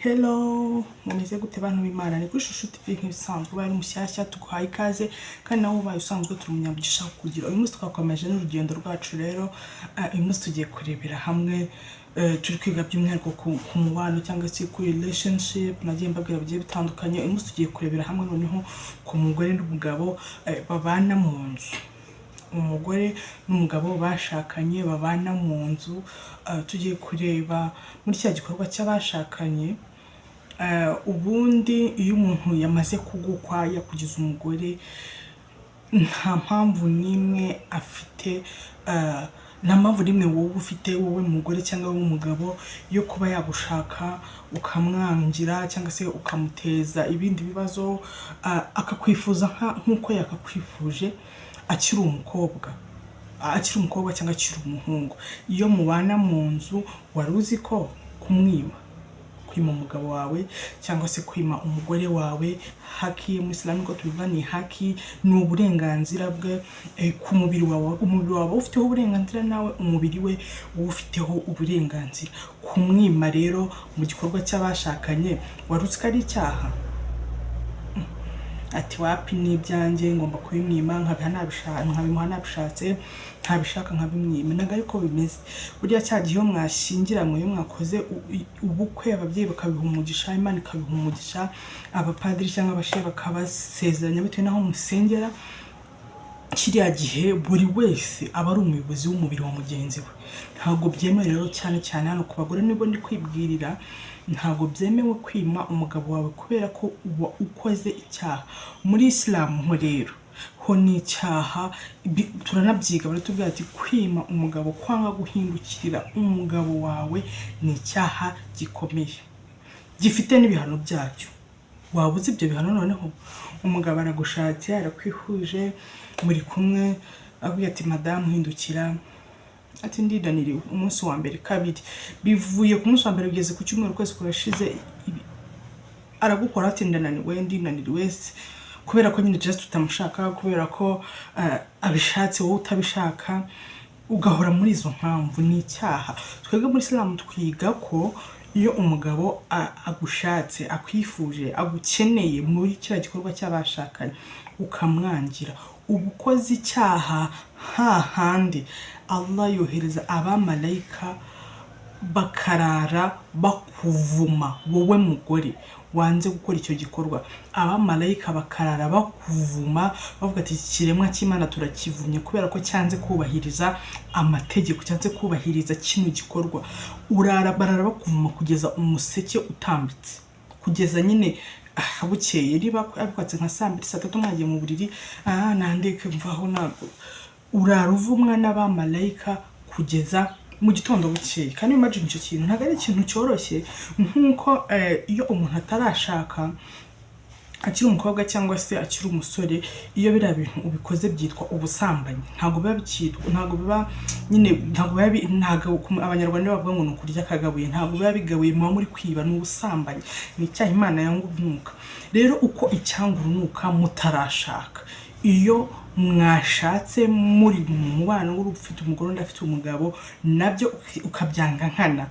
Hello, mumeze gute bantu b'Imana? Ni kuri Shusho TV nk'ibisanzwe bari mushyashya tuguhaye ikaze kandi nawe ubaye usanzwe turi umunyamugisha kugira. Uyu munsi twakomeje n'urugendo rwacu rero, uyu munsi tugiye kurebera hamwe turi kwiga by'umwihariko ku mubano cyangwa se ku relationship nagiye mbabwira bigiye bitandukanye. Uyu munsi tugiye kurebera hamwe noneho ku mugore n'umugabo babana mu nzu. Umugore n'umugabo bashakanye babana mu nzu, tugiye kureba muri cya gikorwa cy'abashakanye. Ubundi iyo umuntu yamaze kugukwa yakugize umugore, nta mpamvu n'imwe afite, nta mpamvu n'imwe wowe ufite wowe mugore cyangwa wowe umugabo yo kuba yagushaka ukamwangira cyangwa se ukamuteza ibindi bibazo, akakwifuza nk'uko yakakwifuje akiri umukobwa cyangwa akiri umuhungu. Iyo mubana mu nzu wari uzi ko kwima umugabo wawe cyangwa se kwima umugore wawe haki mu Islam ko tubivuga ni haki, ni uburenganzira bwe ku mubiri wawe. Umubiri wawe ufiteho uburenganzira, nawe umubiri we ufiteho uburenganzira. Kumwima rero mu gikorwa cy'abashakanye wari uzi ko ari icyaha? Ati wapi ni ibyanjye ngomba kubimwima nkabimuha nabishatse, ntabishaka nkabimwima. Naga ariko bimeze burya cya gihe mwashyingiranywe, iyo mwakoze ubukwe ababyeyi bakabiha umugisha, Imana ikabiha umugisha, abapadiri cyangwa abashehe bakabasezeranya bitewe n'aho musengera. Kiriya gihe buri wese aba ari umuyobozi w'umubiri wa mugenzi we. Ntabwo byemewe rero, cyane cyane hano ku bagore nibo ndi kwibwirira, ntabwo byemewe kwima umugabo wawe kubera ko uba ukoze icyaha. Muri Islam rero ho ni icyaha, turanabyiga baratubwira ati kwima umugabo, kwanga guhindukirira umugabo wawe ni icyaha gikomeye gifite n'ibihano byacyo. Waba uzi ibyo bihano? Noneho umugabo aragushatse, arakwihuje, muri kumwe, abwiye ati madamu hindukira, ati ndidaniriwe umunsi wa mbere, kabiri, bivuye ku munsi wa mbere bigeze ku cyumweru, kwezi kurashize, aragukora ati ndinaniriwe kubera ko nyine just tutamushaka, kubera ko abishatse wowe utabishaka, ugahora muri izo mpamvu. Ni icyaha. Twebwe muri Islam twiga ko iyo umugabo agushatse, akwifuje, agukeneye muri kiriya gikorwa cy'abashakanye ukamwangira, uba ukoze icyaha. Hahandi Allah yohereza abamarayika bakarara bakuvuma wowe mugore wanze gukora icyo gikorwa. Abamarayika bakarara bakuvuma bavuga ati iki kiremwa cy'Imana turakivumye kubera ko cyanze kubahiriza amategeko, cyanze kubahiriza kino gikorwa. Barara bakuvuma kugeza umuseke utambitse, kugeza nyine bukeye. Riba abikwatse nka saa 2 saa 3 mwagiye mu buriri, nandeke mvaho, ntabwo urara uvumwa n'abamarayika kugeza mu gitondo bukeye. Kandi imagine icyo kintu ntabwo ari ikintu cyoroshye. Nk'uko iyo umuntu atarashaka, akiri umukobwa cyangwa se akiri umusore, iyo biriya bintu ubikoze byitwa ubusambanyi. Ntabwo biba bikitwa, ntabwo biba nyine, ntabwo abanyarwanda bavuga ngo ni ukurya akagabuye, ntabwo biba bigabuye, muba muri kwiba. Ni ubusambanyi, ni icyaha Imana yanga urunuka. Rero uko icyanga urunuka mutarashaka, iyo mwashatse muri mu mubano ufite umugore undi afite umugabo, nabyo ukabyanga nkana,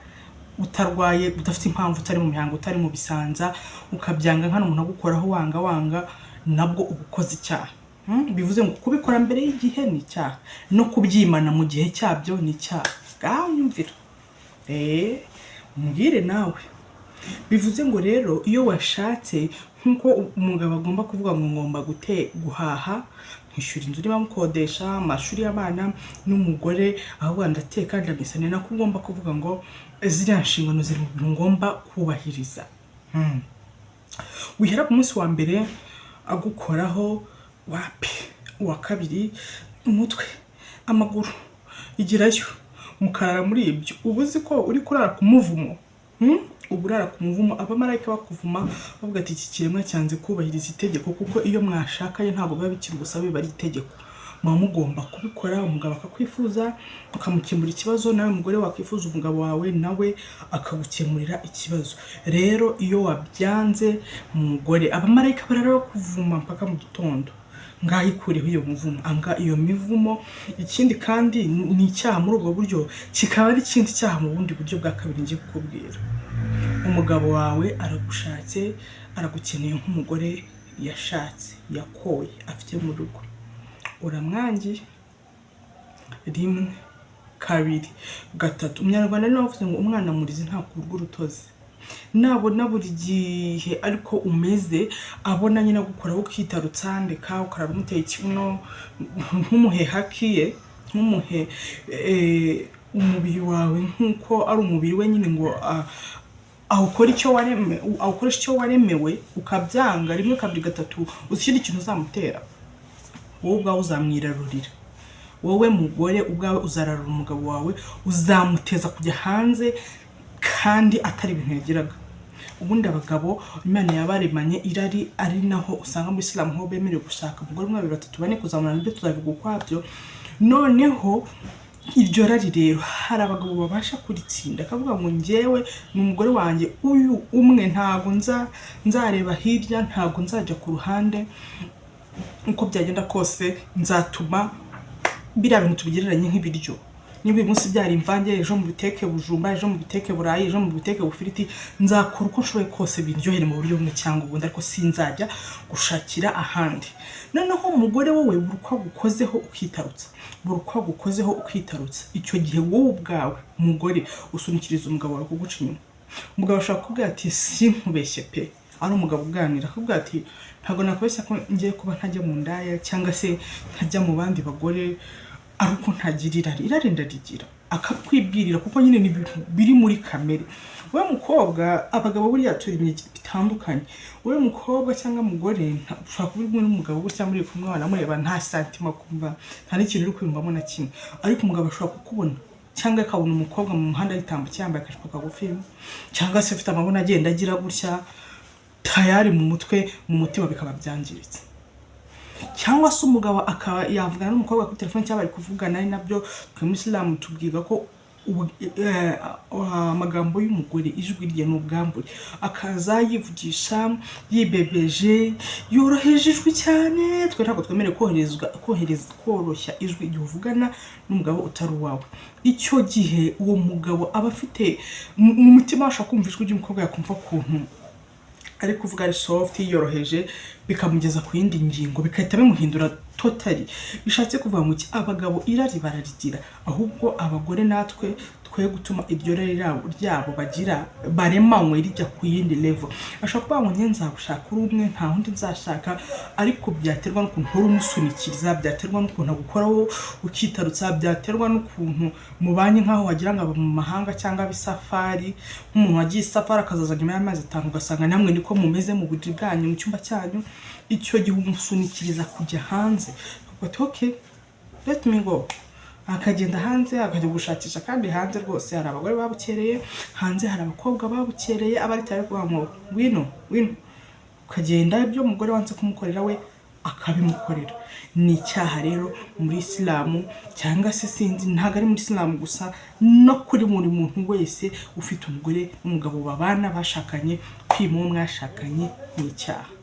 utarwaye, udafite impamvu, utari mu mihango, utari mu bisanza, ukabyanga nkana, umuntu agukoraho wanga, nabwo uba ukoze icyaha. Bivuze ngo kubikora mbere y'igihe ni icyaha, no kubyimana mu gihe cyabyo ni icyaha. Nyumvira umbwire nawe. Bivuze ngo rero iyo washatse, nk'uko umugabo agomba kuvuga ngo ngomba guhaha, nkishyura inzu niba mukodesha, amashuri y'abana, n'umugore ahubwo ndateka ndamesa, ni nako ugomba kuvuga ngo ziriya nshingano ziri mu bintu ngomba kubahiriza. Wihera ku munsi wa mbere agukoraho, wapi, uwa kabiri umutwe, amaguru, igirayo, mukarara muri ibyo. Uba uzi ko uri kurara ku muvumo? Uburara ku muvumo, abamarayika bakuvuma bavuga ati iki kiremwa cyanze kubahiriza itegeko. Kuko iyo mwashakaye ntabwo biba bikiri ubusabe, bari itegeko. Muba mugomba kubikora. Umugabo akakwifuza ukamukemura ikibazo, nawe umugore wakwifuza umugabo wawe nawe akagukemurira ikibazo. Rero iyo wabyanze mugore, abamarayika barara bakuvuma mpaka mu gitondo. ngayikureho iyo muvumo, anga iyo mivumo. Ikindi kandi ni icyaha muri ubwo buryo, kikaba ari ikindi cyaha mu bundi buryo bwa kabiri ngiye kukubwira. Umugabo wawe aragushatse, aragukeneye nk'umugore yashatse, yakoye, afite mu rugo, uramwangiye. Rimwe, kabiri, gatatu. Umunyarwanda niwe wavuze ngo umwana murizi ntakurwa urutozi. Nabona buri gihe ariko umeze, abona nyine gukora ukitarutsa ndeka ukarara umuteye ikibuno, nk'umuhe hakiye, nk'umuhe umubiri wawe nk'uko ari umubiri we nyine ngo awukoresha icyo waremewe, ukabyanga. Rimwe, kabiri, gatatu, ukindi kintu uzamutera, wowe ubwawe uzamwirarurira. Wowe mugore ubwawe uzararura umugabo wawe, uzamuteza kujya hanze kandi atari ibintu yagiraga. Ubundi abagabo Imana yabaremanye irari, ari naho usanga muri Islam ho bemerewe gushaka umugore 1, 2, 3, 4 kuzamura, nibyo tuzavuga ukwabyo. Noneho iryo rari rero hari abagabo babasha kuritsinda, akavuga ngo njyewe ni umugore wanjye uyu umwe, ntago nzareba hirya, ntago nzajya ku ruhande, uko byagenda kose nzatuma biriya bintu tubigereranye nk'ibiryo. Niba uyu munsi byari imvange, ejo mu biteke bujumba, ejo mu biteke burayi, ejo mu biteke bufiriti, nzakora uko nshoboye kose biryohere mu buryo bumwe cyangwa ubundi, ariko sinzajya gushakira ahandi. Noneho umugore wowe burukwa gukozeho ukitarutsa, burukwa gukozeho ukitarutsa, icyo gihe wowe ubwawe umugore usunikiriza umugabo wawe kuguca inyuma. Umugabo ashaka kubwira ati sinkubeshye pe, ari umugabo uganira akubwira ati ntago nakubeshya ko ngiye kuba ntajya mu ndaya cyangwa se ntajya mu bandi bagore, ariko ntagirira irari ndarigira, akakwibwirira kuko nyine ni ibintu biri muri kamere. Wowe mukobwa, abagabo buriya turi bitandukanye. Wowe mukobwa cyangwa mugore ushaka kubirwa n'umugabo gutya muri kumwe wanamureba nta santima kumva, nta n'ikintu uri kwiyumvamo na kimwe, ariko umugabo ashobora kukubona cyangwa akabona umukobwa mu muhanda yitambutse yambaye akajipo kagufi, cyangwa se afite amabona agenda agira gutya tayari mu mutwe, mu mutima bikaba byangiritse. Cyangwa se umugabo akaba yavugana n'umukobwa kuri telefone cyangwa bari kuvugana, ari nabyo twe muri Islam tubwiga ko amagambo y'umugore ijwi rye n'ubwambure, akaza yivugisha yibebeje yoroheje ijwi cyane. Twe ntabwo twemerewe koroshya ijwi igihe uvugana n'umugabo utari uwawe. Icyo gihe uwo mugabo aba afite mu mutima ashaka kumva ijwi ry'umukobwa, yakumva ukuntu ari kuvuga ari soft yoroheje, bikamugeza ku yindi ngingo, bikahita bimuhindura totally. Bishatse kuvuga ngo abagabo irari bararigira, ahubwo abagore natwe twe gutuma iryo rari ryabo bagira baremanywe rijya ku yindi level. Ashaka kuvuga ngo nyenza gushaka uri umwe, nta hundi nzashaka, ariko byaterwa n'ukuntu uri umusunikiriza, byaterwa n'ukuntu agukoraho ukitarutsa, byaterwa n'ukuntu mubanye nkaho wagira ngo mu mahanga cyangwa bisafari, nk'umuntu wagiye safari akazaza nyuma y'amazi 5 ugasanga namwe niko mumeze mu buriri bwanyu mu cyumba cyanyu. Icyo gihe umusunikiriza kujya hanze, but okay let me go, akagenda hanze akajya gushakisha. Kandi hanze rwose hari abagore babukereye, hanze hari abakobwa babukereye, abari tayari kuvuga ngo wino ukagenda ibyo umugore wanze kumukorera we akabimukorera. Ni icyaha rero muri Islam, cyangwa se sinzi ntago ari muri Islam gusa, no kuri buri muntu wese ufite umugore n'umugabo babana bashakanye, kwima uwo mwashakanye ni icyaha.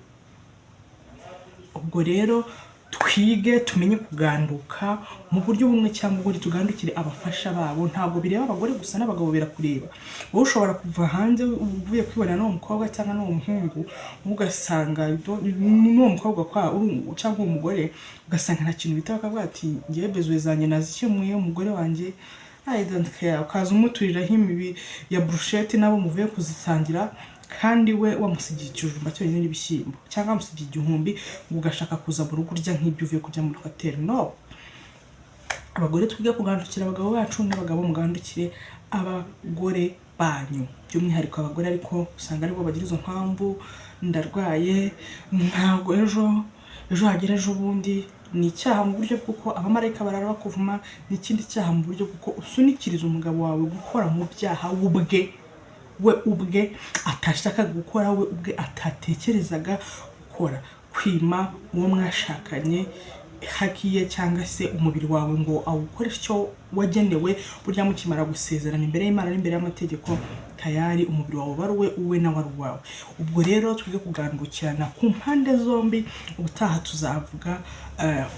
Ubwo rero twige tumenye kuganduka mu buryo bumwe cyangwa ubundi, tugandukire abafasha babo. Ntabwo bireba abagore gusa, n'abagabo birakureba. Wowe ushobora kuva hanze uvuye kwibona n'uwo mukobwa cyangwa n'uwo muhungu, ugasanga n'uwo mukobwa cyangwa umugore, ugasanga nta kintu bita, bakavuga ati ngiye bezwe zanjye nazikemuye, umugore wanjye I don't care, ukaza umuturiraho imibi ya brushette nabo muvuye kuzisangira, kandi we wamusigiye ikijumba cyonyine n'ibishyimbo, cyangwa wamusigiye igihumbi ugashaka kuza mu rugo urya nk'ibyo uvuye kujya muri hoteli. No, abagore twige kugandukira abagabo bacu, n'abagabo mugandukire abagore banyu, by'umwihariko abagore ariko usanga aribo bagira izo mpamvu, ndarwaye, ntabwo ejo hagera ejo bundi. Ni icyaha mu buryo bw'uko abamarayika barara bakuvuma, ni ikindi cyaha mu buryo bw'uko usunikiriza umugabo wawe gukora mu byaha we ubwe atashakaga gukora, we ubwe atatekerezaga gukora. Kwima uwo mwashakanye hakiye cyangwa se umubiri wawe ngo awukoreshe icyo wagenewe burya mukimara gusezerana imbere y'Imana n'imbere y'amategeko tayari umubiri wawe baruwe uwe na waruwawe. Ubwo rero twige kugandukirana ku mpande zombi. Ubutaha tuzavuga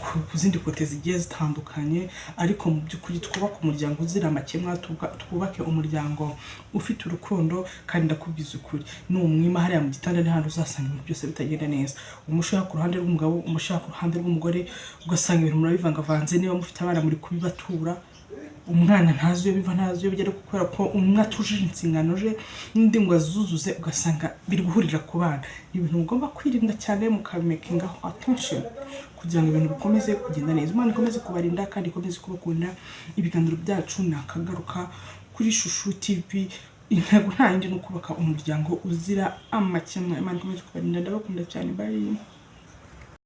ku zindi kote zigiye zitandukanye, ariko mu by'ukuri twubaka umuryango uzira amakemwa, twubake umuryango ufite urukundo. Kandi ndakubwiza ukuri, n'umwima hariya mu gitanda ni hantu uzasanga ibintu byose bitagenda neza. Umushaka ku ruhande rw'umugabo, umushaka ku ruhande rw'umugore, ugasanga ibintu murabivangavanze. Niba mufite abana muri kubibatura, umwana ntazi iyo biva ntazi iyo bigera, kubera ko umwe atujije inshingano je n'indi ngo azuzuze, ugasanga biri guhurira ku bana. Ni ibintu mugomba kwirinda cyane mukabimekingaho attention kugira ngo ibintu bikomeze kugenda neza. Imana ikomeze kubarinda kandi ikomeze kubakunda. Ibiganiro byacu nakagaruka kuri Shushu TV. Intego nta yindi no kubaka umuryango uzira amakemwa. Imana ikomeze kubarinda, ndabakunda cyane, bye.